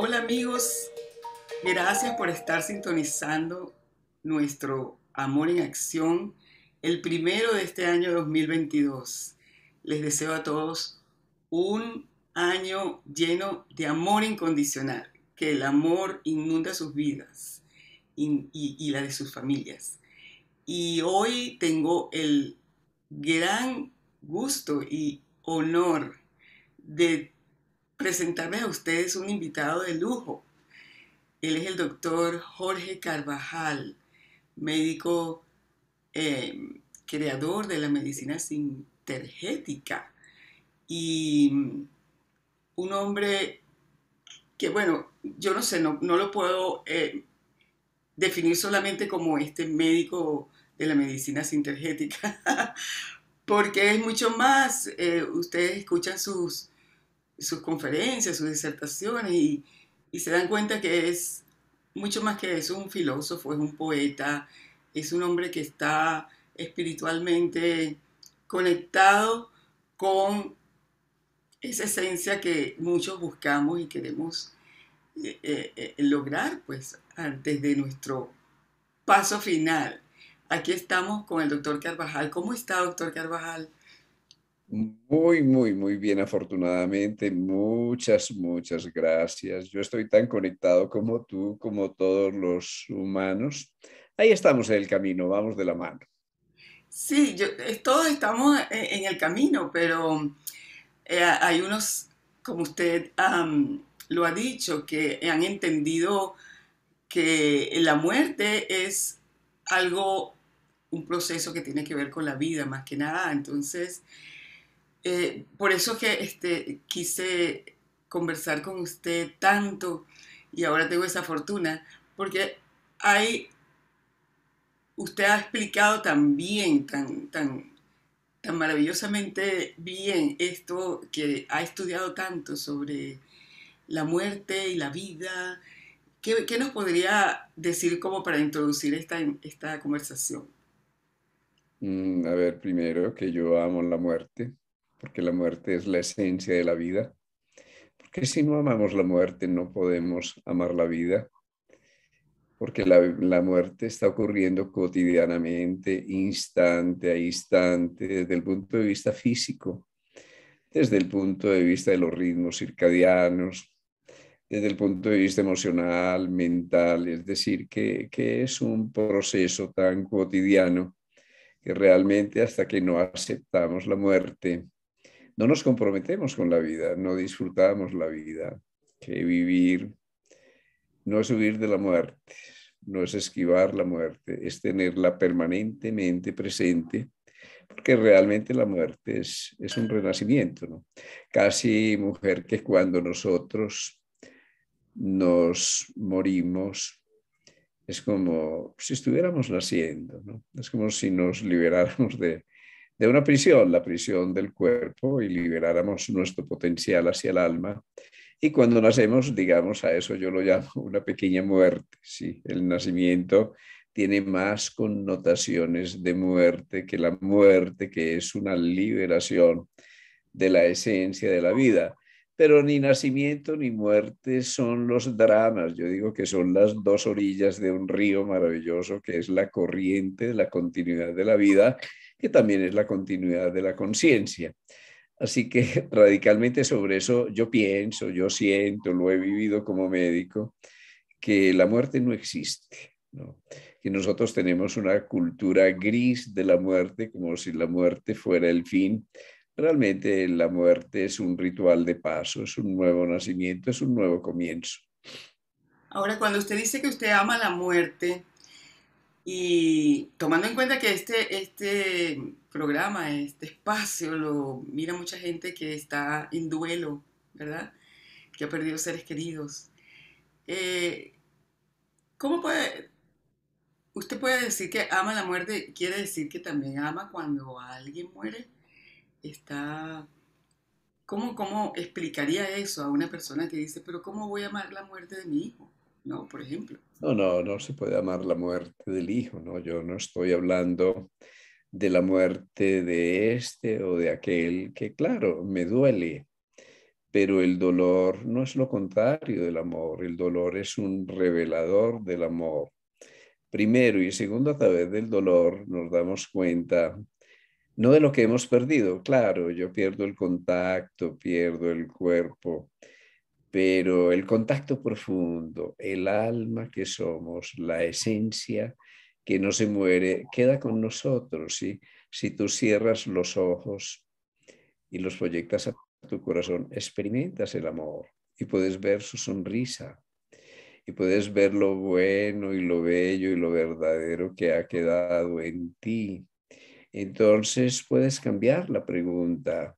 Hola amigos, gracias por estar sintonizando nuestro Amor en Acción, el primero de este año 2022. Les deseo a todos un año lleno de amor incondicional, que el amor inunda sus vidas y la de sus familias. Y hoy tengo el gran gusto y honor de presentarles a ustedes un invitado de lujo. Él es el doctor Jorge Carvajal, médico creador de la medicina sintergética y un hombre que, bueno, yo no sé, no lo puedo definir solamente como este médico de la medicina sintergética, porque es mucho más. Ustedes escuchan sus conferencias, sus disertaciones y se dan cuenta que es mucho más que eso, es un filósofo, es un poeta, es un hombre que está espiritualmente conectado con esa esencia que muchos buscamos y queremos lograr pues antes de nuestro paso final. Aquí estamos con el doctor Carvajal. ¿Cómo está, doctor Carvajal? Muy bien, afortunadamente. Muchas gracias. Yo estoy tan conectado como tú, como todos los humanos. Ahí estamos en el camino, vamos de la mano. Sí, todos estamos en el camino, pero hay unos, como usted lo ha dicho, que han entendido que la muerte es algo, un proceso que tiene que ver con la vida más que nada. Entonces, por eso que quise conversar con usted tanto y ahora tengo esa fortuna, porque hay, usted ha explicado tan bien, tan maravillosamente bien esto que ha estudiado tanto sobre la muerte y la vida. ¿Qué nos podría decir como para introducir esta conversación? A ver, primero que yo amo la muerte, porque la muerte es la esencia de la vida. Porque si no amamos la muerte, no podemos amar la vida. Porque la muerte está ocurriendo cotidianamente, instante a instante, desde el punto de vista físico, desde el punto de vista de los ritmos circadianos, desde el punto de vista emocional, mental, es decir, que es un proceso tan cotidiano que realmente hasta que no aceptamos la muerte, no nos comprometemos con la vida, no disfrutamos la vida, que vivir no es huir de la muerte, no es esquivar la muerte, es tenerla permanentemente presente, porque realmente la muerte es un renacimiento, ¿no? Casi mujer que cuando nosotros nos morimos, es como si estuviéramos naciendo, ¿no? Es como si nos liberáramos de una prisión, la prisión del cuerpo, y liberáramos nuestro potencial hacia el alma. Y cuando nacemos, digamos, a eso yo lo llamo una pequeña muerte, ¿sí? El nacimiento tiene más connotaciones de muerte que la muerte, que es una liberación de la esencia de la vida. Pero ni nacimiento ni muerte son los dramas. Yo digo que son las dos orillas de un río maravilloso que es la corriente de la continuidad de la vida, que también es la continuidad de la conciencia. Así que radicalmente sobre eso yo pienso, yo siento, lo he vivido como médico, que la muerte no existe, ¿no? Que nosotros tenemos una cultura gris de la muerte, como si la muerte fuera el fin. Realmente la muerte es un ritual de paso, es un nuevo nacimiento, es un nuevo comienzo. Ahora, cuando usted dice que usted ama la muerte y tomando en cuenta que este programa, este espacio, lo mira mucha gente que está en duelo, ¿verdad? Que ha perdido seres queridos. Eh, ¿Cómo usted puede decir que ama la muerte? ¿Quiere decir que también ama cuando alguien muere? Está, ¿cómo explicaría eso a una persona que dice, pero ¿cómo voy a amar la muerte de mi hijo? No, por ejemplo. No se puede amar la muerte del hijo, ¿no? Yo no estoy hablando de la muerte de este o de aquel, que claro, me duele, pero el dolor no es lo contrario del amor. El dolor es un revelador del amor. Primero y segundo, a través del dolor nos damos cuenta, no de lo que hemos perdido. Claro, yo pierdo el contacto, pierdo el cuerpo, pero el contacto profundo, el alma que somos, la esencia que no se muere, queda con nosotros, ¿sí? Si tú cierras los ojos y los proyectas a tu corazón, experimentas el amor y puedes ver su sonrisa y puedes ver lo bueno y lo bello y lo verdadero que ha quedado en ti. Entonces puedes cambiar la pregunta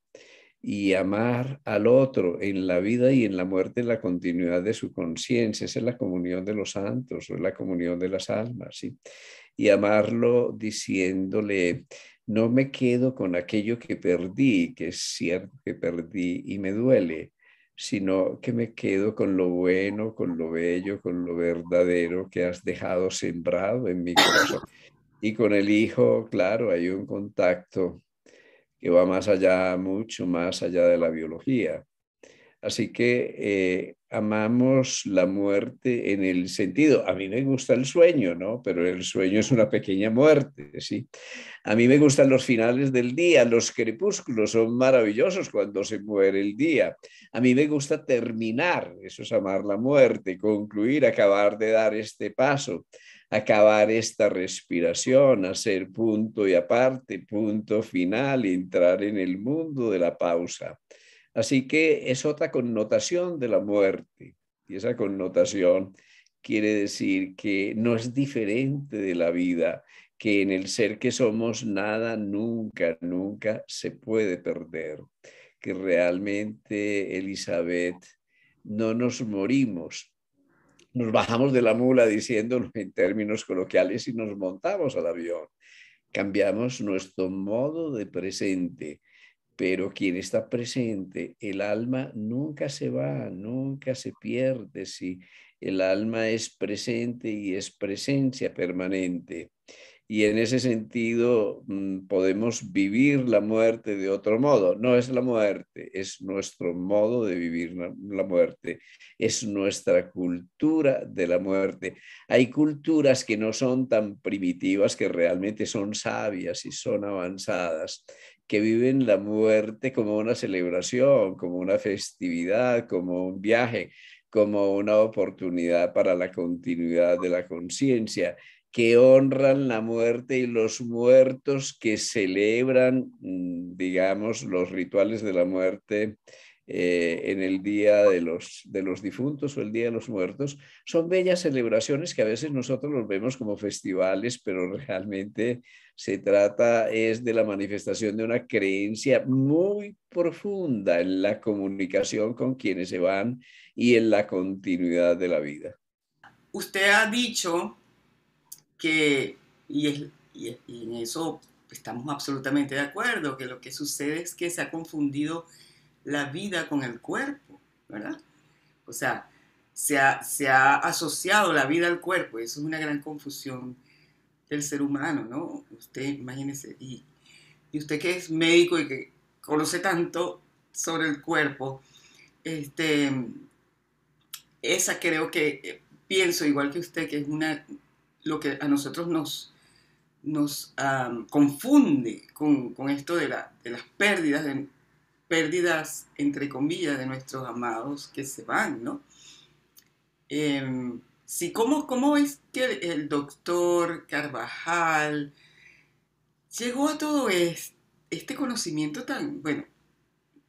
y amar al otro en la vida y en la muerte, en la continuidad de su conciencia. Esa es la comunión de los santos, o es la comunión de las almas, ¿sí? Y amarlo diciéndole, no me quedo con aquello que perdí, que es cierto que perdí y me duele, sino que me quedo con lo bueno, con lo bello, con lo verdadero que has dejado sembrado en mi corazón. Y con el hijo, claro, hay un contacto que va más allá, mucho más allá de la biología. Así que amamos la muerte en el sentido, a mí me gusta el sueño, ¿no? Pero el sueño es una pequeña muerte, ¿sí? A mí me gustan los finales del día, los crepúsculos son maravillosos cuando se muere el día. A mí me gusta terminar, eso es amar la muerte, concluir, acabar de dar este paso, acabar esta respiración, hacer punto y aparte, punto final, entrar en el mundo de la pausa. Así que es otra connotación de la muerte y esa connotación quiere decir que no es diferente de la vida, que en el ser que somos nada nunca, nunca se puede perder, que realmente, Elizabeth, no nos morimos. Nos bajamos de la mula diciéndolo en términos coloquiales y nos montamos al avión. Cambiamos nuestro modo de presente, pero quien está presente, el alma nunca se va, nunca se pierde, sí. El alma es presente y es presencia permanente. Y en ese sentido podemos vivir la muerte de otro modo. No es la muerte, es nuestro modo de vivir la muerte, es nuestra cultura de la muerte. Hay culturas que no son tan primitivas, que realmente son sabias y son avanzadas, que viven la muerte como una celebración, como una festividad, como un viaje, como una oportunidad para la continuidad de la conciencia, que honran la muerte y los muertos, que celebran, digamos, los rituales de la muerte en el Día de los Difuntos o el Día de los Muertos. Son bellas celebraciones que a veces nosotros los vemos como festivales, pero realmente se trata es de la manifestación de una creencia muy profunda en la comunicación con quienes se van y en la continuidad de la vida. Usted ha dicho que, y en eso estamos absolutamente de acuerdo, que lo que sucede es que se ha confundido la vida con el cuerpo, ¿verdad? O sea, se ha asociado la vida al cuerpo, y eso es una gran confusión del ser humano, ¿no? Usted, imagínese, y usted que es médico y que conoce tanto sobre el cuerpo, este, esa creo que, pienso igual que usted, que es lo que a nosotros nos confunde con esto de las pérdidas, entre comillas, de nuestros amados que se van, ¿no? Sí, ¿cómo es que el doctor Carvajal llegó a todo este conocimiento tan, bueno,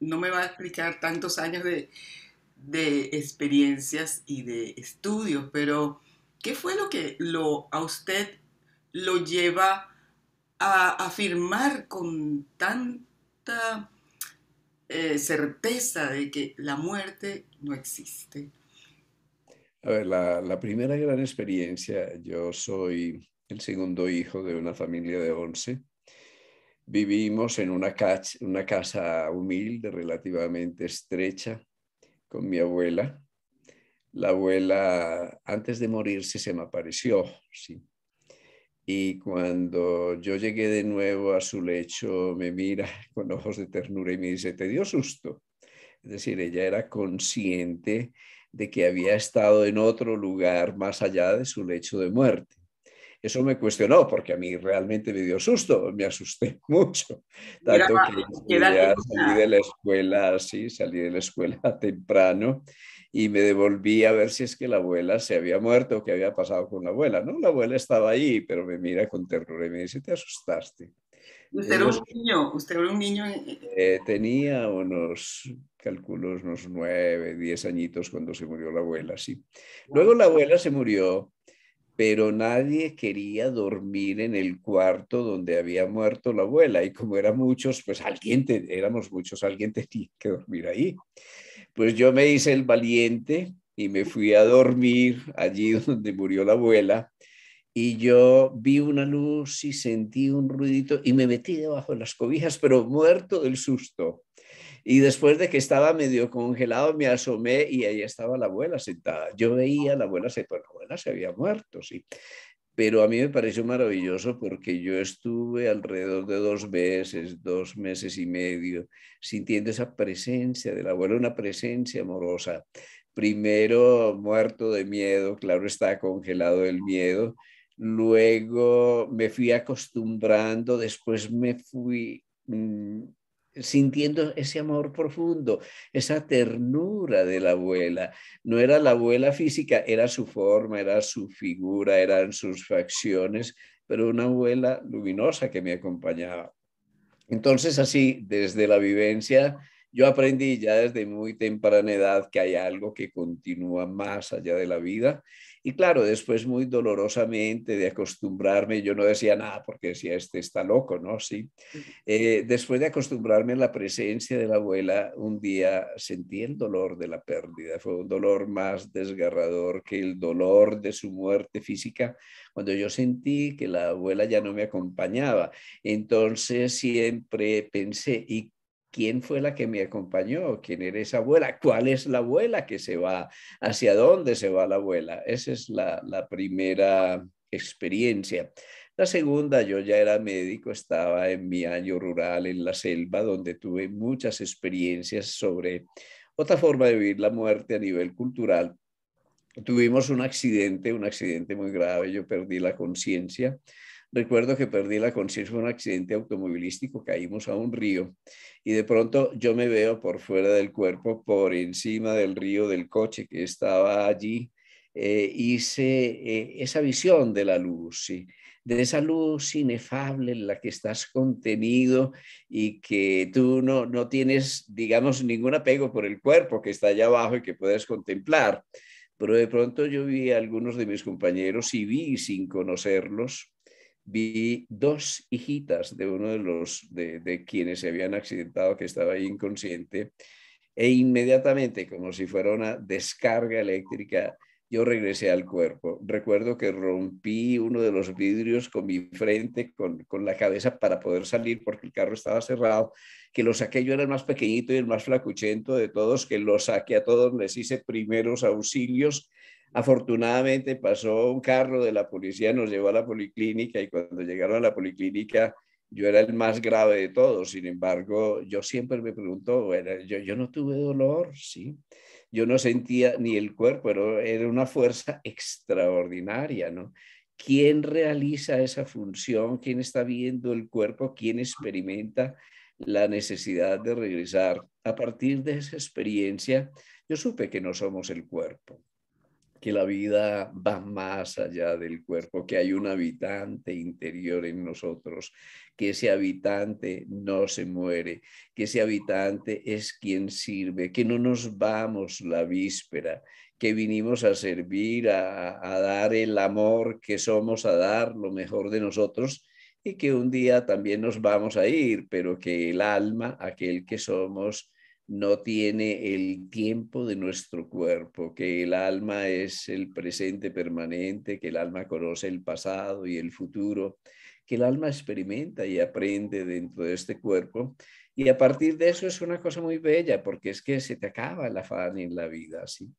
no me va a explicar tantos años de experiencias y de estudios, pero ¿qué fue lo que a usted lo lleva a afirmar con tanta certeza de que la muerte no existe? A ver, la primera gran experiencia, yo soy el segundo hijo de una familia de 11. Vivimos en una casa humilde, relativamente estrecha, con mi abuela. La abuela, antes de morirse, se me apareció, sí. Y cuando yo llegué de nuevo a su lecho, me mira con ojos de ternura y me dice, ¿te dio susto? Es decir, ella era consciente de que había estado en otro lugar más allá de su lecho de muerte. Eso me cuestionó porque a mí realmente me dio susto, me asusté mucho, Era, tanto que ¿qué edad ya salí tenía? de la escuela así, salí de la escuela temprano y me devolví a ver si es que la abuela se había muerto o qué había pasado con la abuela. No, la abuela estaba ahí, pero me mira con terror y me dice, ¿te asustaste? Usted era Yo un niño, usted era un niño. tenía unos, calculo, unos 9, 10 añitos cuando se murió la abuela, sí. Wow. Luego la abuela se murió, pero nadie quería dormir en el cuarto donde había muerto la abuela. Y como eran muchos, pues éramos muchos, alguien tenía que dormir ahí. Pues yo me hice el valiente y me fui a dormir allí donde murió la abuela. Y yo vi una luz y sentí un ruidito y me metí debajo de las cobijas, pero muerto del susto. Y después de que estaba medio congelado, me asomé y ahí estaba la abuela sentada. Yo veía a la abuela sentada, la abuela se había muerto, sí. Pero a mí me pareció maravilloso porque yo estuve alrededor de 2 meses, 2 meses y medio, sintiendo esa presencia de la abuela, una presencia amorosa. Primero muerto de miedo, claro, estaba congelado el miedo. Luego me fui acostumbrando, después me fui sintiendo ese amor profundo, esa ternura de la abuela. No era la abuela física, era su forma, era su figura, eran sus facciones, pero una abuela luminosa que me acompañaba. Entonces, así, desde la vivencia, yo aprendí ya desde muy temprana edad que hay algo que continúa más allá de la vida. Y claro, después muy dolorosamente de acostumbrarme, yo no decía nada porque decía, este está loco, ¿no? Sí. Después de acostumbrarme a la presencia de la abuela, un día sentí el dolor de la pérdida. Fue un dolor más desgarrador que el dolor de su muerte física, cuando yo sentí que la abuela ya no me acompañaba. Entonces siempre pensé, ¿y quién fue la que me acompañó? ¿Quién era esa abuela? ¿Cuál es la abuela que se va? ¿Hacia dónde se va la abuela? Esa es la primera experiencia. La segunda, yo ya era médico, estaba en mi año rural en la selva, donde tuve muchas experiencias sobre otra forma de vivir la muerte a nivel cultural. Tuvimos un accidente muy grave, yo perdí la conciencia. Recuerdo que perdí la conciencia, fue un accidente automovilístico, caímos a un río y de pronto yo me veo por fuera del cuerpo, por encima del río del coche que estaba allí. Hice esa visión de la luz, ¿sí? De esa luz inefable en la que estás contenido y que tú no tienes, digamos, ningún apego por el cuerpo que está allá abajo y que puedes contemplar. Pero de pronto yo vi a algunos de mis compañeros y vi, sin conocerlos, vi dos hijitas de uno de quienes se habían accidentado, que estaba ahí inconsciente, e inmediatamente, como si fuera una descarga eléctrica, yo regresé al cuerpo. Recuerdo que rompí uno de los vidrios con mi frente, con la cabeza para poder salir porque el carro estaba cerrado, que lo saqué, yo era el más pequeñito y el más flacuchento de todos, que lo saqué a todos, les hice primeros auxilios. Afortunadamente pasó un carro de la policía, nos llevó a la policlínica y cuando llegaron a la policlínica yo era el más grave de todos. Sin embargo, yo siempre me pregunto, bueno, yo no tuve dolor, sí. Yo no sentía ni el cuerpo, pero era una fuerza extraordinaria, ¿no? ¿Quién realiza esa función? ¿Quién está viendo el cuerpo? ¿Quién experimenta la necesidad de regresar? A partir de esa experiencia, yo supe que no somos el cuerpo, que la vida va más allá del cuerpo, que hay un habitante interior en nosotros, que ese habitante no se muere, que ese habitante es quien sirve, que no nos vamos la víspera, que vinimos a servir, a dar el amor que somos, a dar lo mejor de nosotros y que un día también nos vamos a ir, pero que el alma, aquel que somos, no tiene el tiempo de nuestro cuerpo, que el alma es el presente permanente, que el alma conoce el pasado y el futuro, que el alma experimenta y aprende dentro de este cuerpo. Y a partir de eso es una cosa muy bella, porque es que se te acaba el afán en la vida, ¿sí?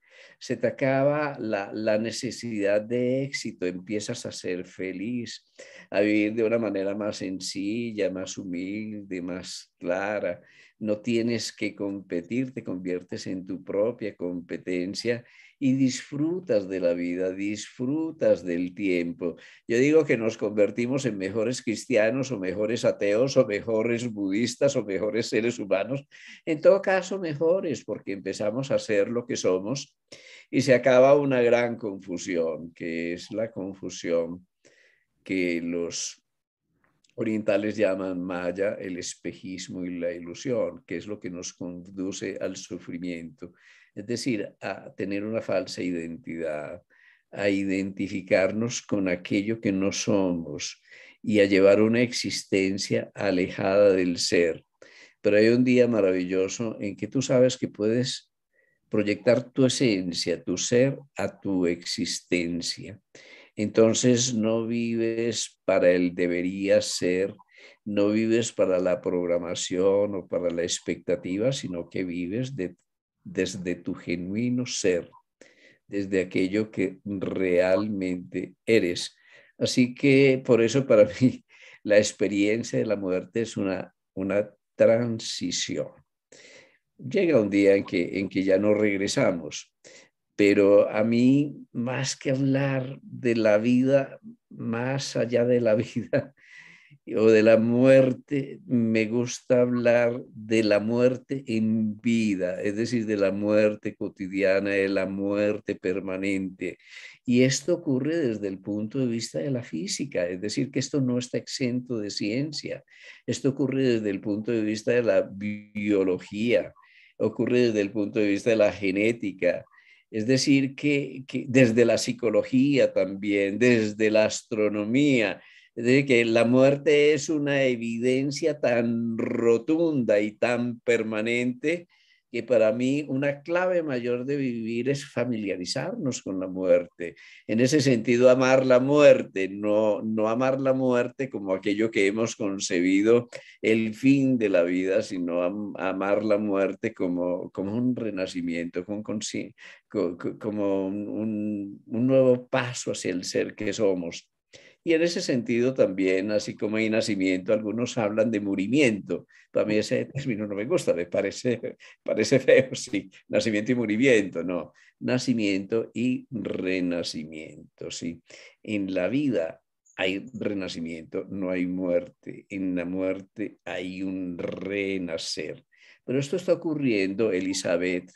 Se te acaba la necesidad de éxito, empiezas a ser feliz, a vivir de una manera más sencilla, más humilde, más clara. No tienes que competir, te conviertes en tu propia competencia y disfrutas de la vida, disfrutas del tiempo. Yo digo que nos convertimos en mejores cristianos o mejores ateos o mejores budistas o mejores seres humanos. En todo caso, mejores porque empezamos a ser lo que somos y se acaba una gran confusión, que es la confusión que los orientales llaman Maya, el espejismo y la ilusión, que es lo que nos conduce al sufrimiento, es decir, a tener una falsa identidad, a identificarnos con aquello que no somos y a llevar una existencia alejada del ser. Pero hay un día maravilloso en que tú sabes que puedes proyectar tu esencia, tu ser, a tu existencia. Entonces no vives para el debería ser, no vives para la programación o para la expectativa, sino que vives desde tu genuino ser, desde aquello que realmente eres. Así que por eso para mí la experiencia de la muerte es una transición. Llega un día en que ya no regresamos, pero a mí, más que hablar de la vida, más allá de la vida o de la muerte, me gusta hablar de la muerte en vida, es decir, de la muerte cotidiana, de la muerte permanente. Y esto ocurre desde el punto de vista de la física, es decir, que esto no está exento de ciencia. Esto ocurre desde el punto de vista de la biología, ocurre desde el punto de vista de la genética. Es decir, que desde la psicología también, desde la astronomía, es decir, que la muerte es una evidencia tan rotunda y tan permanente que para mí una clave mayor de vivir es familiarizarnos con la muerte. En ese sentido, amar la muerte, no amar la muerte como aquello que hemos concebido el fin de la vida, sino amar la muerte como un renacimiento, como un nuevo paso hacia el ser que somos. Y en ese sentido también, así como hay nacimiento, algunos hablan de murimiento. Para mí ese término no me gusta, parece feo, sí, nacimiento y murimiento, no, nacimiento y renacimiento, sí. En la vida hay renacimiento, no hay muerte. En la muerte hay un renacer. Pero esto está ocurriendo, Elizabeth,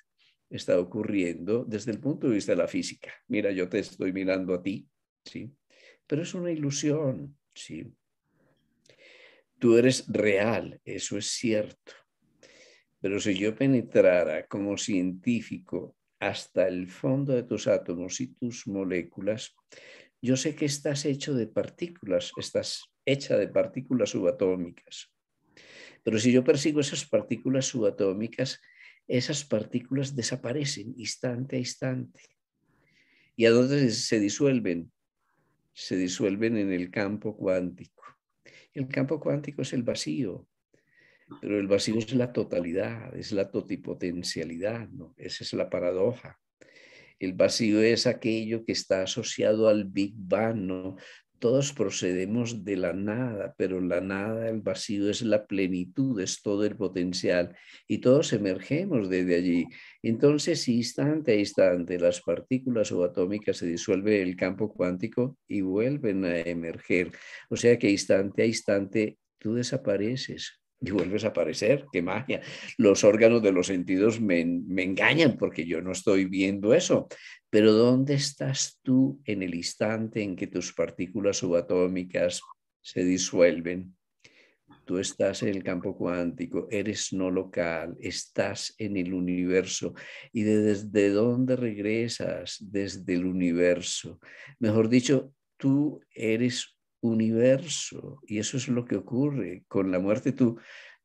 está ocurriendo desde el punto de vista de la física. Mira, yo te estoy mirando a ti, ¿sí? Pero es una ilusión, ¿sí? Tú eres real, eso es cierto. Pero si yo penetrara como científico hasta el fondo de tus átomos y tus moléculas, yo sé que estás hecho de partículas, estás hecha de partículas subatómicas. Pero si yo persigo esas partículas subatómicas, esas partículas desaparecen instante a instante. ¿Y a dónde se disuelven? Se disuelven en el campo cuántico. El campo cuántico es el vacío, pero el vacío es la totalidad, es la totipotencialidad, ¿no? Esa es la paradoja. El vacío es aquello que está asociado al Big Bang, ¿no? Todos procedemos de la nada, pero la nada, el vacío es la plenitud, es todo el potencial y todos emergemos desde allí. Entonces, instante a instante, las partículas subatómicas se disuelven en el campo cuántico y vuelven a emerger. O sea que instante a instante tú desapareces y vuelves a aparecer. ¡Qué magia! Los órganos de los sentidos me engañan porque yo no estoy viendo eso. Pero ¿dónde estás tú en el instante en que tus partículas subatómicas se disuelven? Tú estás en el campo cuántico, eres no local, estás en el universo. ¿Y desde dónde regresas? Desde el universo. Mejor dicho, tú eres universo y eso es lo que ocurre con la muerte. Tú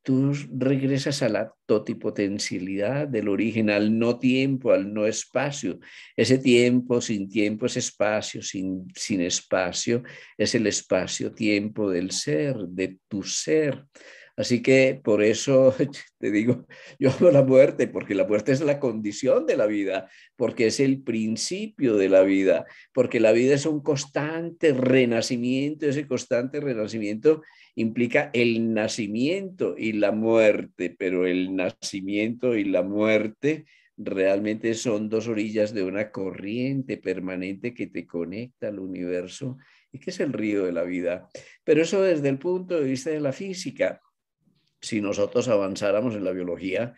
tú regresas a la totipotencialidad del origen, al no tiempo, al no espacio. Ese tiempo es espacio, sin espacio es el espacio-tiempo del ser, de tu ser. Así que por eso te digo, yo amo la muerte, porque la muerte es la condición de la vida, porque es el principio de la vida, porque la vida es un constante renacimiento, ese constante renacimiento implica el nacimiento y la muerte, pero el nacimiento y la muerte realmente son dos orillas de una corriente permanente que te conecta al universo y que es el río de la vida. Pero eso desde el punto de vista de la física. Si nosotros avanzáramos en la biología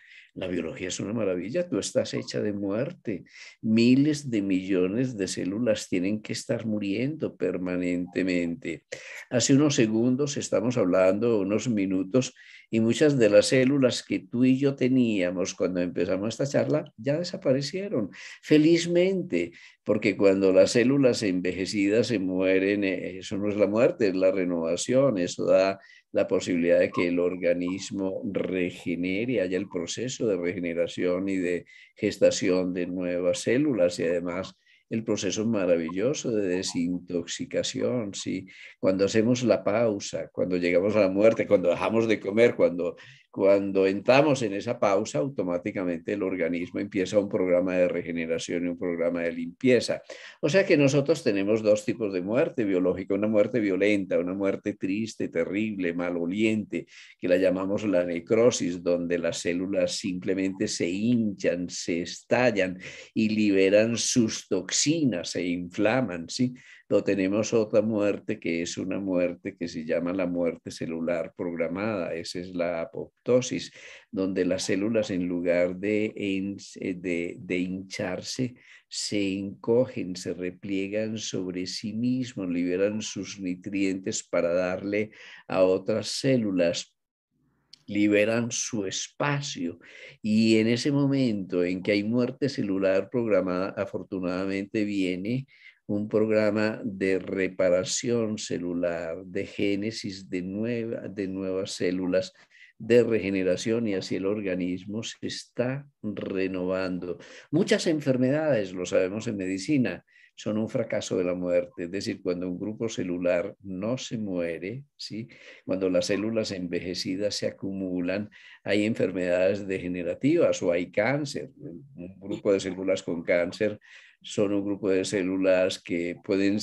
es una maravilla, tú estás hecha de muerte. Miles de millones de células tienen que estar muriendo permanentemente. Hace unos segundos estamos hablando, unos minutos, y muchas de las células que tú y yo teníamos cuando empezamos esta charla ya desaparecieron, felizmente, porque cuando las células envejecidas se mueren, eso no es la muerte, es la renovación, eso da la posibilidad de que el organismo regenere, haya el proceso de regeneración y de gestación de nuevas células y además el proceso maravilloso de desintoxicación, ¿sí? Cuando hacemos la pausa, cuando llegamos a la muerte, cuando dejamos de comer, cuando entramos en esa pausa, automáticamente el organismo empieza un programa de regeneración y un programa de limpieza. O sea que nosotros tenemos dos tipos de muerte biológica, una muerte violenta, una muerte triste, terrible, maloliente, que la llamamos la necrosis, donde las células simplemente se hinchan, se estallan y liberan sus toxinas, se inflaman, ¿sí? O tenemos otra muerte que es una muerte que se llama la muerte celular programada, esa es la apoptosis, donde las células en lugar de hincharse, se encogen, se repliegan sobre sí mismos, liberan sus nutrientes para darle a otras células, liberan su espacio y en ese momento en que hay muerte celular programada, afortunadamente viene un programa de reparación celular, de génesis de nuevas células, de regeneración y así el organismo se está renovando. Muchas enfermedades, lo sabemos en medicina, son un fracaso de la muerte, es decir, cuando un grupo celular no se muere, ¿sí? Cuando las células envejecidas se acumulan, hay enfermedades degenerativas o hay cáncer. Un grupo de células con cáncer son un grupo de células que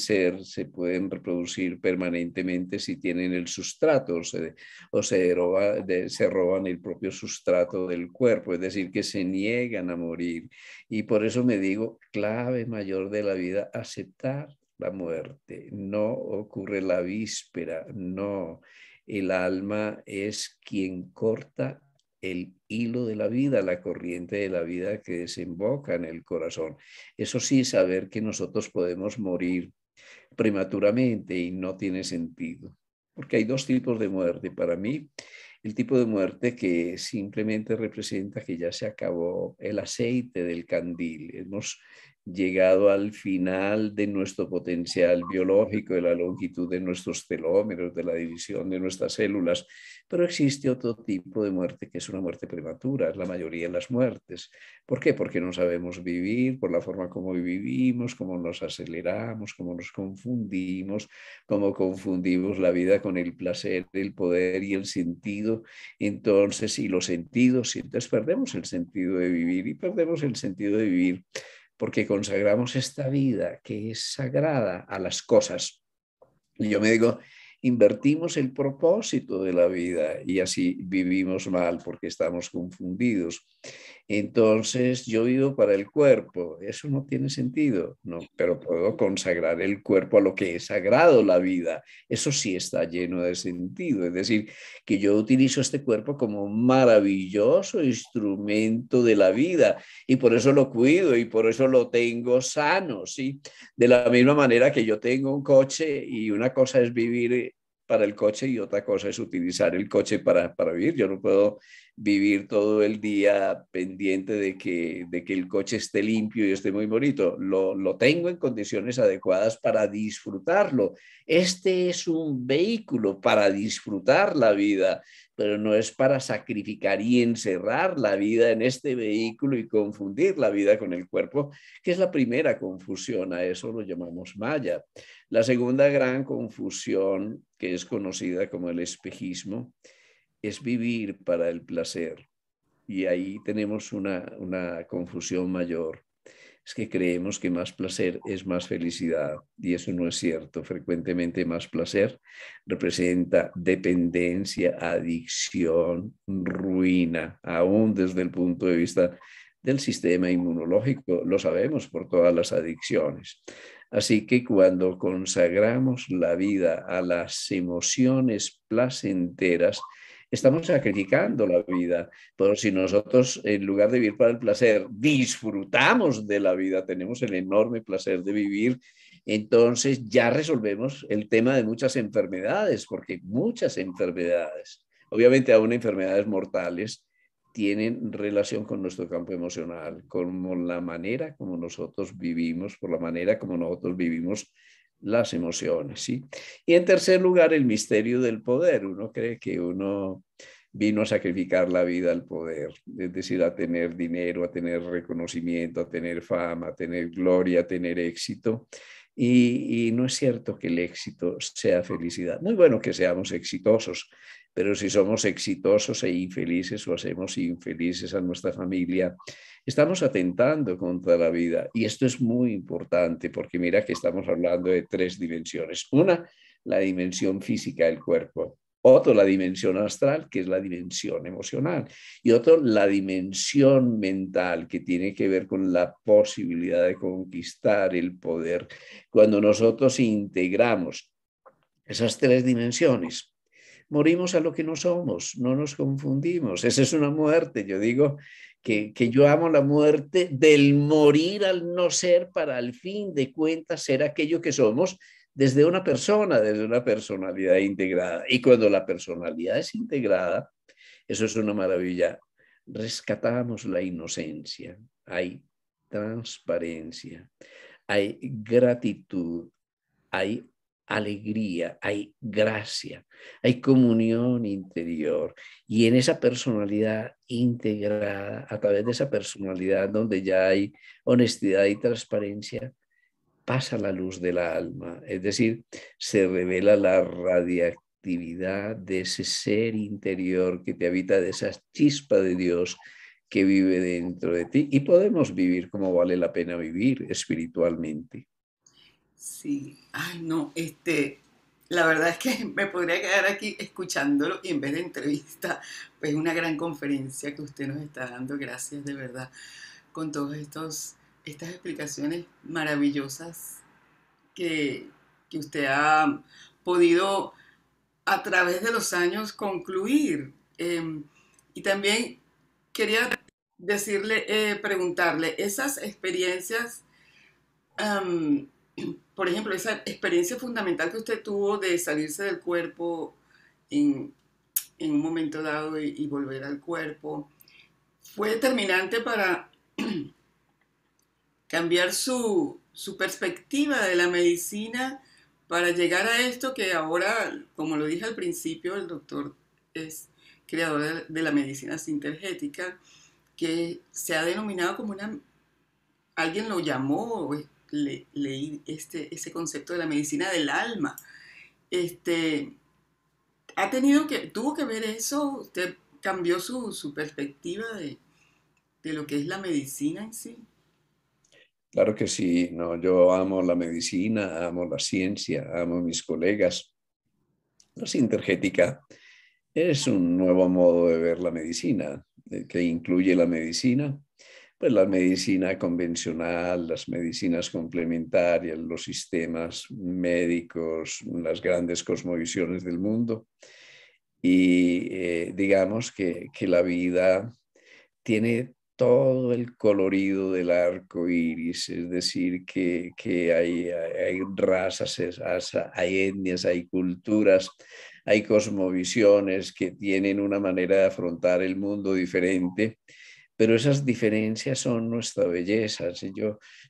se pueden reproducir permanentemente si tienen el sustrato se roban el propio sustrato del cuerpo, es decir, que se niegan a morir. Y por eso me digo, clave mayor de la vida, aceptar la muerte. No ocurre la víspera, no. El alma es quien corta el hilo de la vida, la corriente de la vida que desemboca en el corazón. Eso sí, saber que nosotros podemos morir prematuramente y no tiene sentido, porque hay dos tipos de muerte. Para mí, el tipo de muerte que simplemente representa que ya se acabó el aceite del candil. Hemos llegado al final de nuestro potencial biológico, de la longitud de nuestros telómeros, de la división de nuestras células, pero existe otro tipo de muerte que es una muerte prematura, es la mayoría de las muertes. ¿Por qué? Porque no sabemos vivir, por la forma como vivimos, cómo nos aceleramos, cómo nos confundimos, cómo confundimos la vida con el placer, el poder y el sentido. Entonces, y los sentidos, y entonces perdemos el sentido de vivir y perdemos el sentido de vivir porque consagramos esta vida que es sagrada a las cosas. Y yo me digo, invertimos el propósito de la vida y así vivimos mal porque estamos confundidos. Entonces yo vivo para el cuerpo, eso no tiene sentido, no, pero puedo consagrar el cuerpo a lo que es sagrado, la vida. Eso sí está lleno de sentido, es decir, que yo utilizo este cuerpo como un maravilloso instrumento de la vida y por eso lo cuido y por eso lo tengo sano, ¿sí? De la misma manera que yo tengo un coche y una cosa es vivir para el coche y otra cosa es utilizar el coche para vivir. Yo no puedo vivir todo el día pendiente de que el coche esté limpio y esté muy bonito. Lo tengo en condiciones adecuadas para disfrutarlo. Este es un vehículo para disfrutar la vida, pero no es para sacrificar y encerrar la vida en este vehículo y confundir la vida con el cuerpo, que es la primera confusión, a eso lo llamamos Maya. La segunda gran confusión, que es conocida como el espejismo, es vivir para el placer. Y ahí tenemos una confusión mayor. Es que creemos que más placer es más felicidad y eso no es cierto. Frecuentemente más placer representa dependencia, adicción, ruina, aún desde el punto de vista del sistema inmunológico. Lo sabemos por todas las adicciones. Así que cuando consagramos la vida a las emociones placenteras, estamos sacrificando la vida. Pero si nosotros, en lugar de vivir para el placer, disfrutamos de la vida, tenemos el enorme placer de vivir, entonces ya resolvemos el tema de muchas enfermedades, porque muchas enfermedades, obviamente aún enfermedades mortales, tienen relación con nuestro campo emocional, con la manera como nosotros vivimos, por la manera como nosotros vivimos las emociones, ¿sí? Y en tercer lugar, el misterio del poder. Uno cree que uno vino a sacrificar la vida al poder, es decir, a tener dinero, a tener reconocimiento, a tener fama, a tener gloria, a tener éxito. Y no es cierto que el éxito sea felicidad. Muy bueno que seamos exitosos, pero si somos exitosos e infelices o hacemos infelices a nuestra familia, estamos atentando contra la vida. Y esto es muy importante porque mira que estamos hablando de tres dimensiones. Una, la dimensión física del cuerpo. Otro, la dimensión astral, que es la dimensión emocional. Y otro, la dimensión mental, que tiene que ver con la posibilidad de conquistar el poder. Cuando nosotros integramos esas tres dimensiones, morimos a lo que no somos, no nos confundimos. Esa es una muerte. Yo digo que yo amo la muerte del morir al no ser para al fin de cuentas ser aquello que somos desde una persona, desde una personalidad integrada. Y cuando la personalidad es integrada, eso es una maravilla. Rescatamos la inocencia, hay transparencia, hay gratitud, hay alegría, hay gracia, hay comunión interior. Y en esa personalidad integrada, a través de esa personalidad donde ya hay honestidad y transparencia, pasa la luz del alma, es decir, se revela la radiactividad de ese ser interior que te habita, de esa chispa de Dios que vive dentro de ti y podemos vivir como vale la pena vivir espiritualmente. Sí, ay no, la verdad es que me podría quedar aquí escuchándolo y en vez de entrevista, pues una gran conferencia que usted nos está dando. Gracias de verdad con todas estas explicaciones maravillosas que, que usted ha podido a través de los años concluir. Y también quería decirle, preguntarle, esas experiencias, am, por ejemplo, esa experiencia fundamental que usted tuvo de salirse del cuerpo en, en un momento dado y volver al cuerpo, fue determinante para cambiar su perspectiva de la medicina para llegar a esto que ahora, como lo dije al principio, el doctor es creador de la medicina sintergética, que se ha denominado como una, alguien lo llamó, leí ese concepto de la medicina del alma. Este, tuvo que ver eso, usted cambió su perspectiva de lo que es la medicina en sí. Claro que sí, no, yo amo la medicina, amo la ciencia, amo a mis colegas. La sintergética es un nuevo modo de ver la medicina, que incluye la medicina, pues la medicina convencional, las medicinas complementarias, los sistemas médicos, las grandes cosmovisiones del mundo. Y digamos que la vida tiene todo el colorido del arco iris, es decir, que hay razas, hay etnias, hay culturas, hay cosmovisiones que tienen una manera de afrontar el mundo diferente, pero esas diferencias son nuestra belleza. ¿Sí?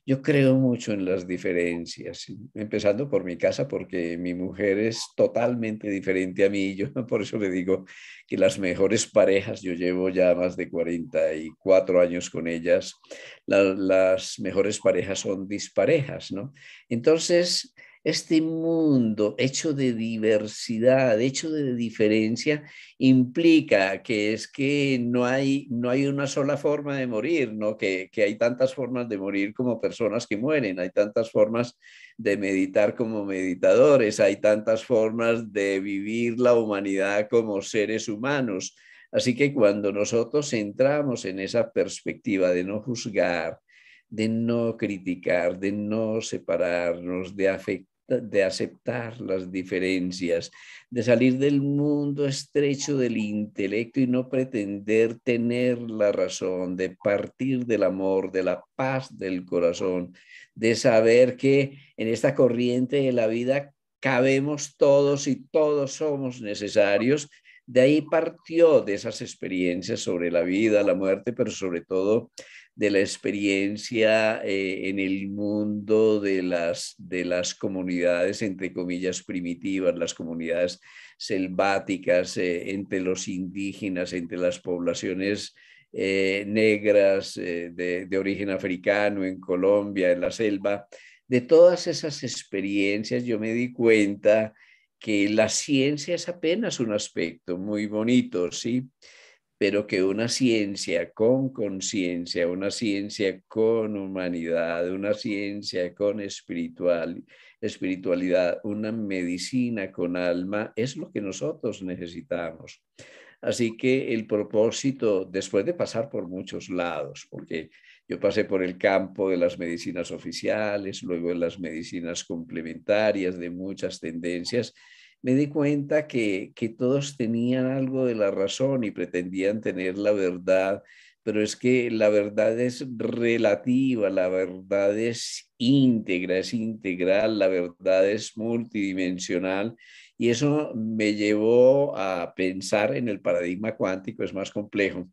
Yo creo mucho en las diferencias, ¿sí? Empezando por mi casa, porque mi mujer es totalmente diferente a mí. Yo por eso le digo que las mejores parejas, yo llevo ya más de 44 años con ellas, las mejores parejas son disparejas, ¿no? Entonces, este mundo hecho de diversidad, hecho de diferencia, implica que es que no hay una sola forma de morir, ¿no? Que hay tantas formas de morir como personas que mueren, hay tantas formas de meditar como meditadores, hay tantas formas de vivir la humanidad como seres humanos. Así que cuando nosotros entramos en esa perspectiva de no juzgar, de no criticar, de no separarnos, de aceptar las diferencias, de salir del mundo estrecho del intelecto y no pretender tener la razón, de partir del amor, de la paz del corazón, de saber que en esta corriente de la vida cabemos todos y todos somos necesarios. De ahí partió de esas experiencias sobre la vida, la muerte, pero sobre todo de la experiencia en el mundo de las comunidades, entre comillas, primitivas, las comunidades selváticas, entre los indígenas, entre las poblaciones negras de origen africano en Colombia, en la selva. De todas esas experiencias yo me di cuenta que la ciencia es apenas un aspecto muy bonito, ¿sí? Pero que una ciencia con conciencia, una ciencia con humanidad, una ciencia con espiritualidad, una medicina con alma, es lo que nosotros necesitamos. Así que el propósito, después de pasar por muchos lados, porque yo pasé por el campo de las medicinas oficiales, luego de las medicinas complementarias, de muchas tendencias, me di cuenta que todos tenían algo de la razón y pretendían tener la verdad, pero es que la verdad es relativa, la verdad es íntegra, es integral, la verdad es multidimensional y eso me llevó a pensar en el paradigma cuántico, es más complejo.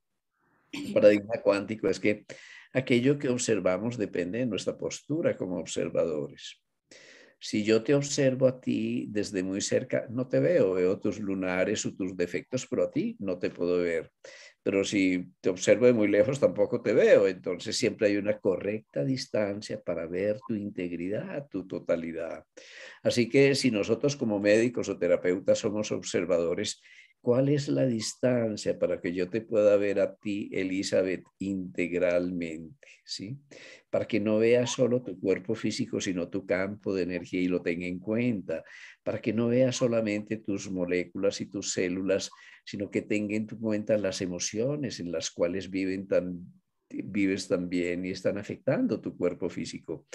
El paradigma cuántico es que aquello que observamos depende de nuestra postura como observadores. Si yo te observo a ti desde muy cerca, no te veo, veo tus lunares o tus defectos, pero a ti no te puedo ver. Pero si te observo de muy lejos, tampoco te veo. Entonces siempre hay una correcta distancia para ver tu integridad, tu totalidad. Así que si nosotros como médicos o terapeutas somos observadores, ¿cuál es la distancia para que yo te pueda ver a ti, Elizabeth, integralmente? ¿Sí? Para que no veas solo tu cuerpo físico, sino tu campo de energía y lo tenga en cuenta. Para que no veas solamente tus moléculas y tus células, sino que tenga en cuenta las emociones en las cuales vives también y están afectando tu cuerpo físico,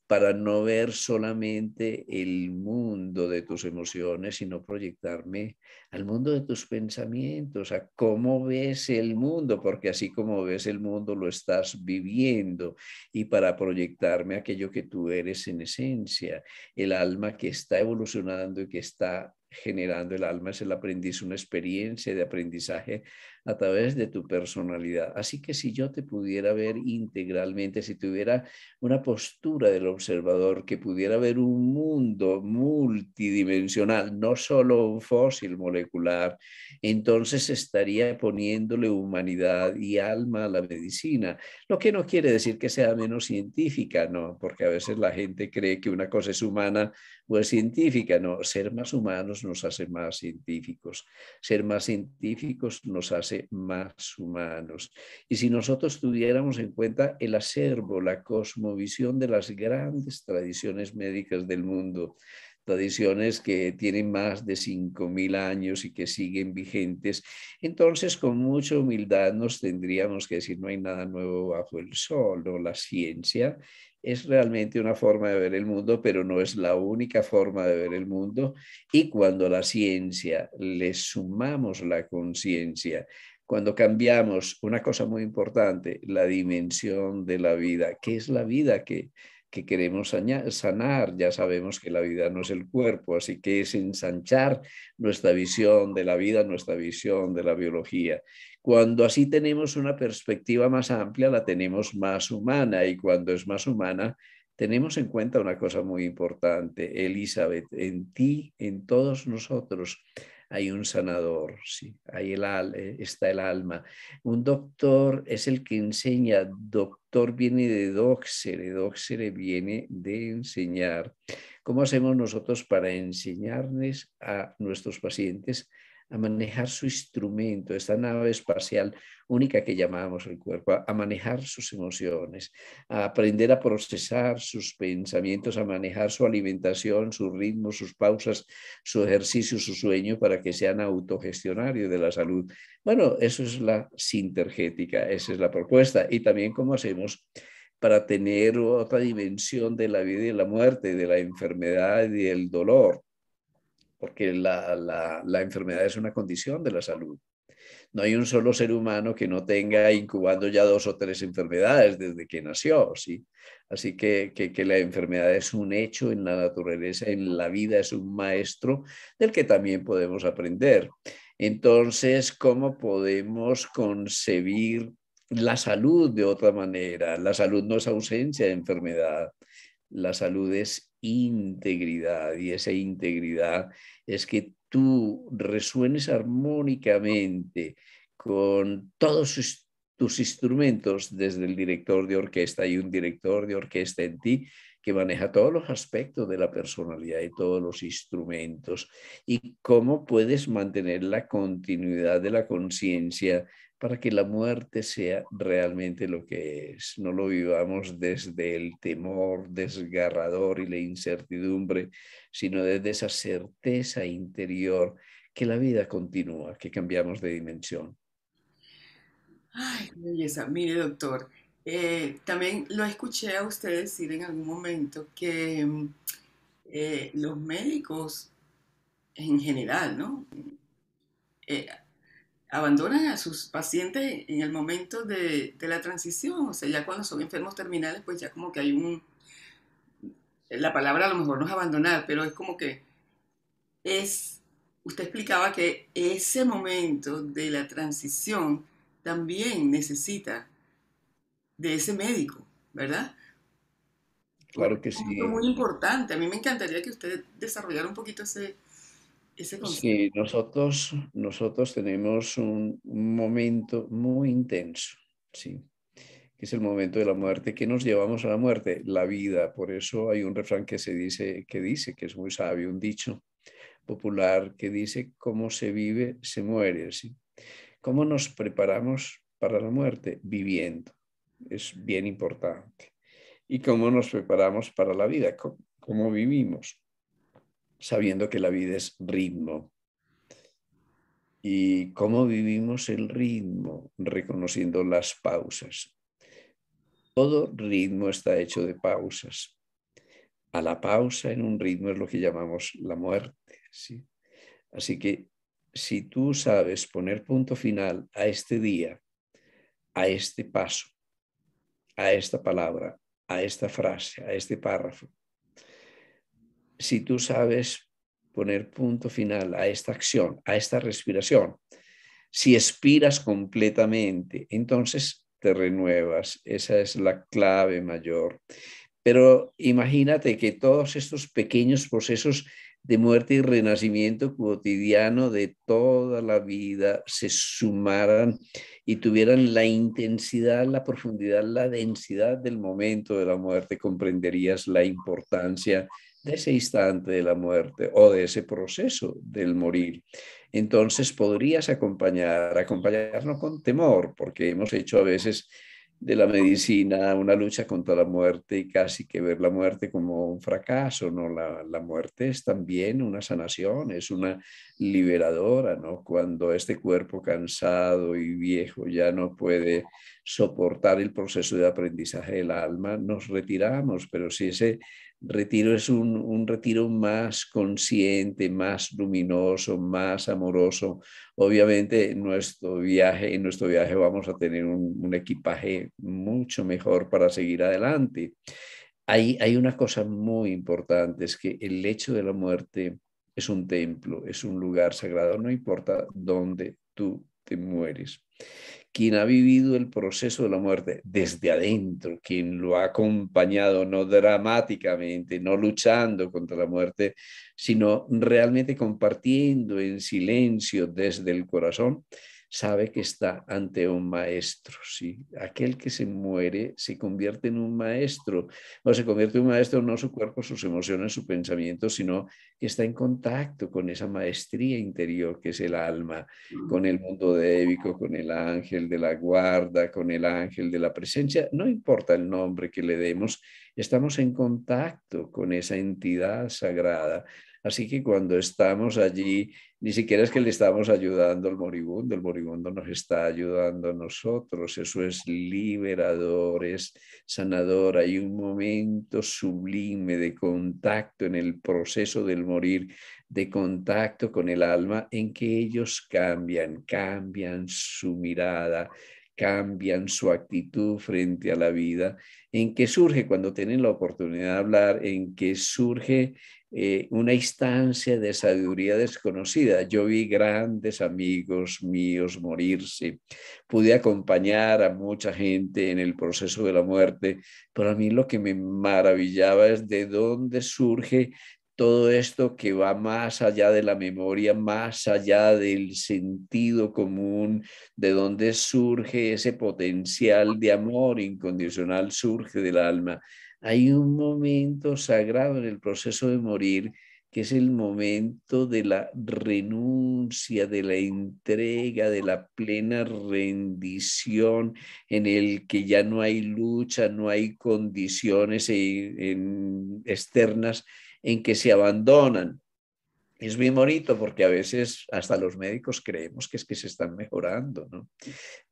para no ver solamente el mundo de tus emociones, sino proyectarme al mundo de tus pensamientos, a cómo ves el mundo, porque así como ves el mundo lo estás viviendo, y para proyectarme aquello que tú eres en esencia, el alma que está evolucionando y que está generando. El alma es el aprendiz, una experiencia de aprendizaje a través de tu personalidad. Así que si yo te pudiera ver integralmente, si tuviera una postura del observador que pudiera ver un mundo multidimensional, no solo un fósil molecular, entonces estaría poniéndole humanidad y alma a la medicina, lo que no quiere decir que sea menos científica, no, porque a veces la gente cree que una cosa es humana o es científica, no, ser más humanos nos hace más científicos, ser más científicos nos hace más humanos. Y si nosotros tuviéramos en cuenta el acervo, la cosmovisión de las grandes tradiciones médicas del mundo, tradiciones que tienen más de 5.000 años y que siguen vigentes, entonces con mucha humildad nos tendríamos que decir, no hay nada nuevo bajo el sol, ¿no? La ciencia es realmente una forma de ver el mundo, pero no es la única forma de ver el mundo. Y cuando a la ciencia le sumamos la conciencia, cuando cambiamos una cosa muy importante, la dimensión de la vida, ¿qué es la vida que queremos sanar? Ya sabemos que la vida no es el cuerpo, así que es ensanchar nuestra visión de la vida, nuestra visión de la biología. Cuando así tenemos una perspectiva más amplia, la tenemos más humana, y cuando es más humana, tenemos en cuenta una cosa muy importante, Elizabeth, en ti, en todos nosotros, hay un sanador, sí, está el alma. Un doctor es el que enseña, doctor viene de doxere viene de enseñar. ¿Cómo hacemos nosotros para enseñarles a nuestros pacientes a manejar su instrumento, esta nave espacial única que llamamos el cuerpo, a manejar sus emociones, a aprender a procesar sus pensamientos, a manejar su alimentación, sus ritmos, sus pausas, su ejercicio, su sueño, para que sean autogestionarios de la salud? Bueno, eso es la sintergética, esa es la propuesta. Y también cómo hacemos para tener otra dimensión de la vida y la muerte, de la enfermedad y del dolor, porque la enfermedad es una condición de la salud. No hay un solo ser humano que no tenga incubando ya 2 o 3 enfermedades desde que nació, ¿sí? Así que la enfermedad es un hecho en la naturaleza, en la vida es un maestro del que también podemos aprender. Entonces, ¿cómo podemos concebir la salud de otra manera? La salud no es ausencia de enfermedad, la salud es integridad, y esa integridad es que tú resuenes armónicamente con todos tus instrumentos, desde el director de orquesta. Hay un director de orquesta en ti que maneja todos los aspectos de la personalidad y todos los instrumentos. Y cómo puedes mantener la continuidad de la conciencia para que la muerte sea realmente lo que es. No lo vivamos desde el temor desgarrador y la incertidumbre, sino desde esa certeza interior que la vida continúa, que cambiamos de dimensión. Ay, qué belleza. Mire, doctor, también lo escuché a usted decir en algún momento que los médicos en general, ¿no? Eh, abandonan a sus pacientes en el momento de la transición, o sea, ya cuando son enfermos terminales, pues ya como que hay la palabra a lo mejor no es abandonar, pero es como que es, usted explicaba que ese momento de la transición también necesita de ese médico, ¿verdad? Porque Claro es que un punto sí. muy importante. A mí me encantaría que usted desarrollara un poquito ese concepto. Sí, nosotros tenemos un momento muy intenso, sí, que es el momento de la muerte. ¿Qué nos llevamos a la muerte? La vida. Por eso hay un refrán que dice, que es muy sabio, un dicho popular que dice: cómo se vive, se muere, ¿sí? ¿Cómo nos preparamos para la muerte? Viviendo. Es bien importante. ¿Y cómo nos preparamos para la vida? ¿Cómo vivimos? Sabiendo que la vida es ritmo. ¿Y cómo vivimos el ritmo? Reconociendo las pausas. Todo ritmo está hecho de pausas. A la pausa en un ritmo es lo que llamamos la muerte, ¿sí? Así que si tú sabes poner punto final a este día, a este paso, a esta palabra, a esta frase, a este párrafo, si tú sabes poner punto final a esta acción, a esta respiración, si expiras completamente, entonces te renuevas. Esa es la clave mayor. Pero imagínate que todos estos pequeños procesos de muerte y renacimiento cotidiano de toda la vida se sumaran y tuvieran la intensidad, la profundidad, la densidad del momento de la muerte. Comprenderías la importancia de ese instante de la muerte o de ese proceso del morir. Entonces podrías acompañarnos con temor, porque hemos hecho a veces de la medicina una lucha contra la muerte y casi que ver la muerte como un fracaso, ¿no? La muerte es también una sanación, es una liberadora, ¿no? Cuando este cuerpo cansado y viejo ya no puede soportar el proceso de aprendizaje del alma, nos retiramos, pero si ese retiro es un retiro más consciente, más luminoso, más amoroso, obviamente en nuestro viaje vamos a tener un equipaje mucho mejor para seguir adelante. Hay una cosa muy importante, es que el hecho de la muerte es un templo, es un lugar sagrado, no importa dónde tú te mueres. Quien ha vivido el proceso de la muerte desde adentro, quien lo ha acompañado no dramáticamente, no luchando contra la muerte, sino realmente compartiendo en silencio desde el corazón, sabe que está ante un maestro, ¿sí? Aquel que se muere se convierte en un maestro, o se convierte en un maestro no su cuerpo, sus emociones, su pensamiento, sino que está en contacto con esa maestría interior que es el alma, con el mundo débico, con el ángel de la guarda, con el ángel de la presencia, no importa el nombre que le demos, estamos en contacto con esa entidad sagrada. Así que cuando estamos allí, ni siquiera es que le estamos ayudando al moribundo, el moribundo nos está ayudando a nosotros, eso es liberador, es sanador, hay un momento sublime de contacto en el proceso del morir, de contacto con el alma, en que ellos cambian, cambian su mirada, cambian su actitud frente a la vida, en que surge cuando tienen la oportunidad de hablar, en que surge una instancia de sabiduría desconocida. Yo vi grandes amigos míos morirse, pude acompañar a mucha gente en el proceso de la muerte, pero a mí lo que me maravillaba es de dónde surge todo esto que va más allá de la memoria, más allá del sentido común, de dónde surge ese potencial de amor incondicional, surge del alma. Hay un momento sagrado en el proceso de morir, que es el momento de la renuncia, de la entrega, de la plena rendición, en el que ya no hay lucha, no hay condiciones externas en que se abandonan. Es muy bonito porque a veces hasta los médicos creemos que es que se están mejorando, ¿no?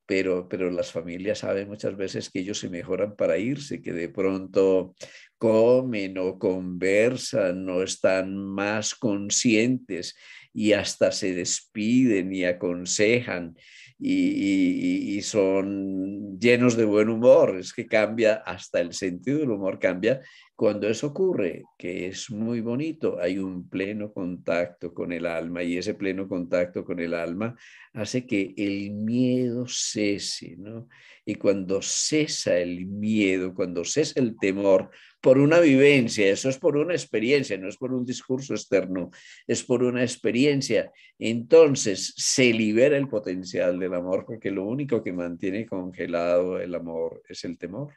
Pero las familias saben muchas veces que ellos se mejoran para irse, que de pronto comen o conversan, no están más conscientes y hasta se despiden y aconsejan y son llenos de buen humor. Es que cambia, hasta el sentido del humor cambia cuando eso ocurre, que es muy bonito. Hay un pleno contacto con el alma y ese pleno contacto con el alma hace que el miedo cese, ¿no? Y cuando cesa el miedo, cuando cesa el temor por una vivencia, eso es por una experiencia, no es por un discurso externo, es por una experiencia, entonces se libera el potencial del amor, porque lo único que mantiene congelado el amor es el temor.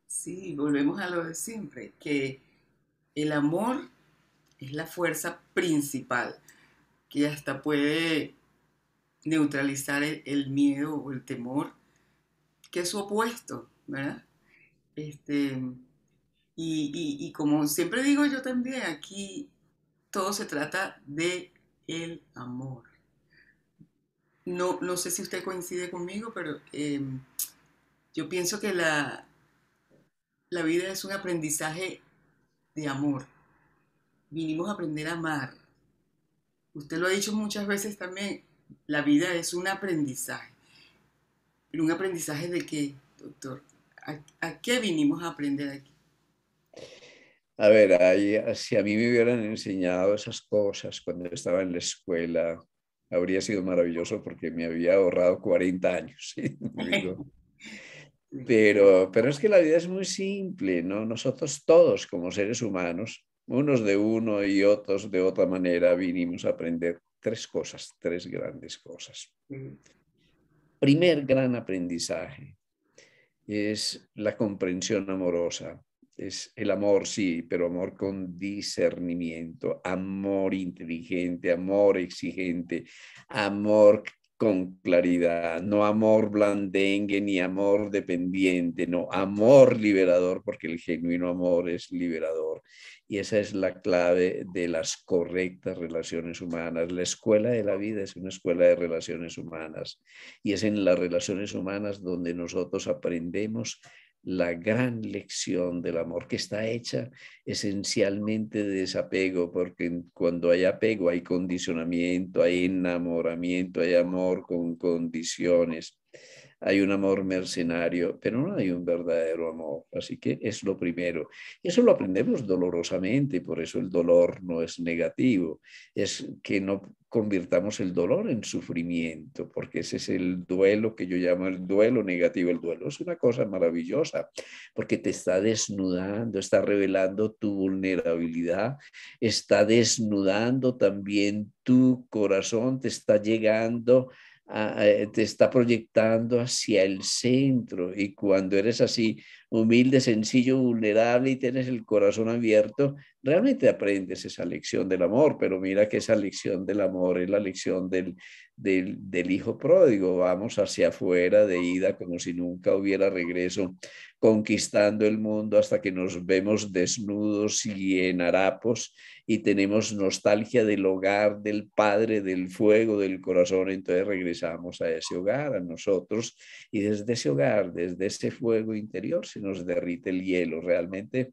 Sí, volvemos a lo de siempre, que el amor es la fuerza principal que hasta puede neutralizar el miedo o el temor, que es su opuesto, ¿verdad? Este, y como siempre digo yo también, aquí todo se trata de el amor. No, no sé si usted coincide conmigo, pero yo pienso que la vida es un aprendizaje de amor. Vinimos a aprender a amar. Usted lo ha dicho muchas veces también, la vida es un aprendizaje. ¿Pero un aprendizaje de qué, doctor? ¿A qué vinimos a aprender aquí? A ver, si a mí me hubieran enseñado esas cosas cuando estaba en la escuela, habría sido maravilloso porque me había ahorrado 40 años, ¿sí? Digo, Sí, pero es que la vida es muy simple, ¿no? Nosotros todos como seres humanos, unos de uno y otros de otra manera, vinimos a aprender tres cosas, tres grandes cosas. sí, Primer gran aprendizaje es la comprensión amorosa. Es el amor, sí, pero amor con discernimiento, amor inteligente, amor exigente, amor con claridad, no amor blandengue ni amor dependiente, no, amor liberador, porque el genuino amor es liberador. Y esa es la clave de las correctas relaciones humanas. La escuela de la vida es una escuela de relaciones humanas y es en las relaciones humanas donde nosotros aprendemos la gran lección del amor, que está hecha esencialmente de desapego, porque cuando hay apego hay condicionamiento, hay enamoramiento, hay amor con condiciones. Hay un amor mercenario, pero no hay un verdadero amor. Así que es lo primero. Eso lo aprendemos dolorosamente, por eso el dolor no es negativo. Es que no convirtamos el dolor en sufrimiento, porque ese es el duelo que yo llamo el duelo negativo. El duelo es una cosa maravillosa, porque te está desnudando, está revelando tu vulnerabilidad, está desnudando también tu corazón, te está llegando te está proyectando hacia el centro, y cuando eres así humilde, sencillo, vulnerable y tienes el corazón abierto, realmente aprendes esa lección del amor. Pero mira que esa lección del amor es la lección del hijo pródigo. Vamos hacia afuera de ida como si nunca hubiera regreso, conquistando el mundo hasta que nos vemos desnudos y en harapos y tenemos nostalgia del hogar, del padre, del fuego, del corazón. Entonces regresamos a ese hogar, a nosotros, y desde ese hogar, desde ese fuego interior, se nos derrite el hielo. Realmente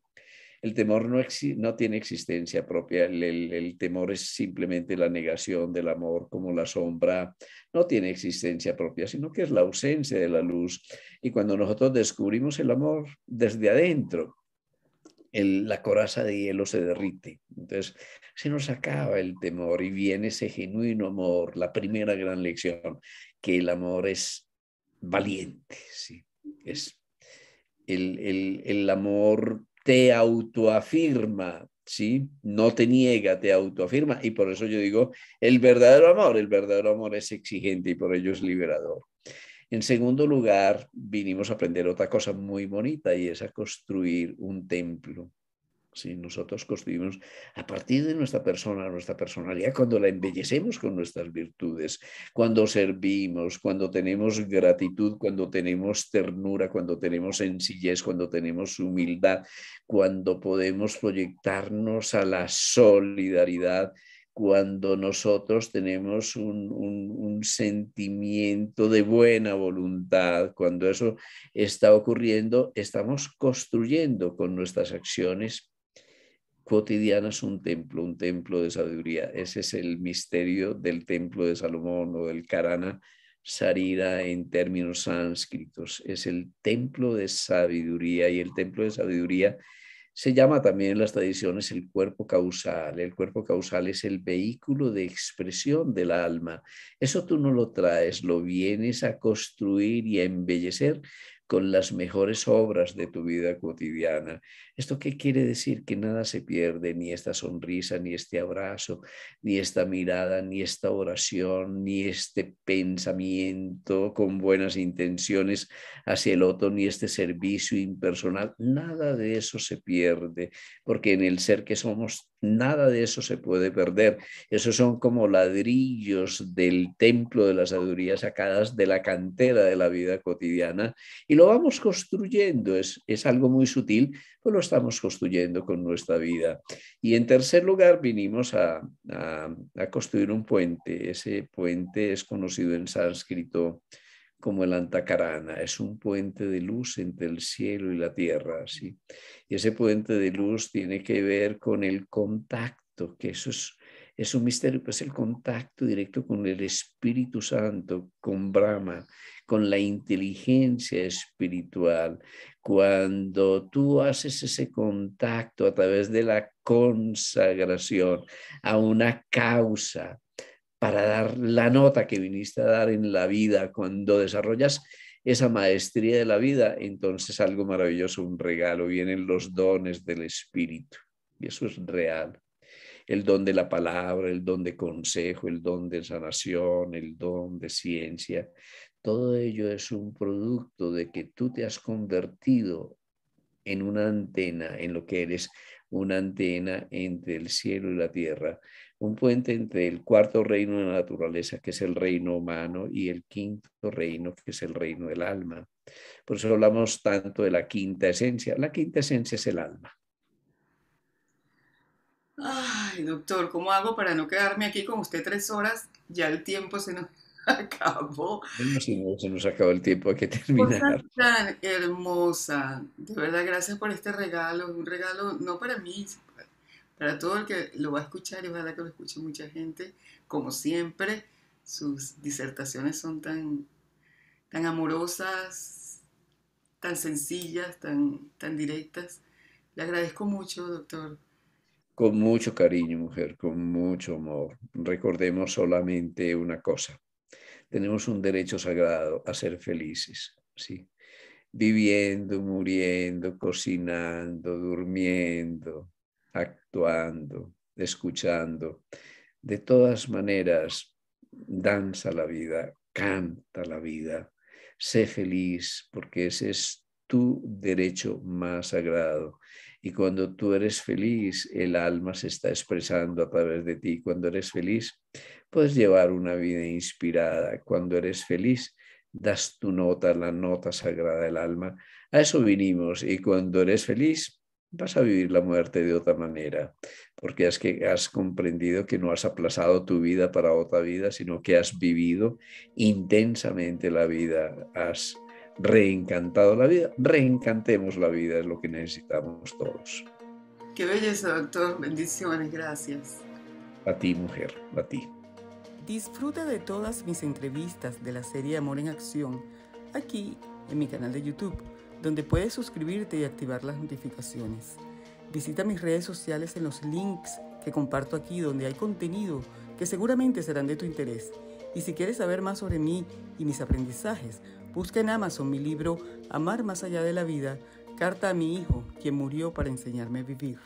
el temor no tiene existencia propia. El temor es simplemente la negación del amor, como la sombra no tiene existencia propia, sino que es la ausencia de la luz. Y cuando nosotros descubrimos el amor desde adentro, la coraza de hielo se derrite. Entonces se nos acaba el temor y viene ese genuino amor, la primera gran lección, que el amor es valiente, ¿sí? Es el amor te autoafirma, ¿sí? No te niega, te autoafirma. Y por eso yo digo, el verdadero amor es exigente y por ello es liberador. En segundo lugar, vinimos a aprender otra cosa muy bonita, y es a construir un templo. Si nosotros construimos a partir de nuestra persona, nuestra personalidad, cuando la embellecemos con nuestras virtudes, cuando servimos, cuando tenemos gratitud, cuando tenemos ternura, cuando tenemos sencillez, cuando tenemos humildad, cuando podemos proyectarnos a la solidaridad, cuando nosotros tenemos un sentimiento de buena voluntad, cuando eso está ocurriendo, estamos construyendo con nuestras acciones cotidianas un templo de sabiduría. Ese es el misterio del templo de Salomón o del Karana Sarira en términos sánscritos. Es el templo de sabiduría, y el templo de sabiduría se llama también en las tradiciones el cuerpo causal. El cuerpo causal es el vehículo de expresión del alma. Eso tú no lo traes, lo vienes a construir y a embellecer con las mejores obras de tu vida cotidiana. ¿Esto qué quiere decir? Que nada se pierde, ni esta sonrisa, ni este abrazo, ni esta mirada, ni esta oración, ni este pensamiento con buenas intenciones hacia el otro, ni este servicio impersonal. Nada de eso se pierde, porque en el ser que somos, nada de eso se puede perder. Esos son como ladrillos del templo de la sabiduría sacadas de la cantera de la vida cotidiana, y lo vamos construyendo. Es algo muy sutil, pues lo estamos construyendo con nuestra vida. Y en tercer lugar, vinimos a construir un puente. Ese puente es conocido en sánscrito como el Antakarana. Es un puente de luz entre el cielo y la tierra, ¿sí? Y ese puente de luz tiene que ver con el contacto, que eso es un misterio, pues el contacto directo con el Espíritu Santo, con Brahma, con la inteligencia espiritual. Cuando tú haces ese contacto a través de la consagración a una causa, para dar la nota que viniste a dar en la vida, cuando desarrollas esa maestría de la vida, entonces algo maravilloso, un regalo, vienen los dones del Espíritu. Y eso es real. El don de la palabra, el don de consejo, el don de sanación, el don de ciencia. Todo ello es un producto de que tú te has convertido en una antena, en lo que eres una antena entre el cielo y la tierra, un puente entre el cuarto reino de la naturaleza, que es el reino humano, y el quinto reino, que es el reino del alma. Por eso hablamos tanto de la quinta esencia. La quinta esencia es el alma. Ay, doctor, ¿cómo hago para no quedarme aquí con usted 3 horas? Ya el tiempo se nos acabó. Bueno, si no, se nos acabó el tiempo, hay que Cosa terminar. tan hermosa. De verdad, gracias por este regalo. Un regalo no para mí, para todo el que lo va a escuchar, y ojalá que lo escuche mucha gente. Como siempre, sus disertaciones son tan tan amorosas, tan sencillas, tan directas. Le agradezco mucho, doctor. Con mucho cariño, mujer, con mucho amor. Recordemos solamente una cosa. Tenemos un derecho sagrado a ser felices, ¿sí? Viviendo, muriendo, cocinando, durmiendo, actuando, escuchando. De todas maneras, danza la vida, canta la vida, sé feliz, porque ese es tu derecho más sagrado. Y cuando tú eres feliz, el alma se está expresando a través de ti. Cuando eres feliz, puedes llevar una vida inspirada. Cuando eres feliz, das tu nota, la nota sagrada del alma. A eso vinimos y cuando eres feliz, vas a vivir la muerte de otra manera, porque has comprendido que no has aplazado tu vida para otra vida, sino que has vivido intensamente la vida, has reencantado la vida. Reencantemos la vida, es lo que necesitamos todos. Qué belleza, doctor. Bendiciones, gracias. A ti, mujer, a ti. Disfruta de todas mis entrevistas de la serie Amor en Acción aquí en mi canal de YouTube, donde puedes suscribirte y activar las notificaciones. Visita mis redes sociales en los links que comparto aquí, donde hay contenido que seguramente serán de tu interés. Y si quieres saber más sobre mí y mis aprendizajes, busca en Amazon mi libro Amar más allá de la vida, carta a mi hijo, quien murió para enseñarme a vivir.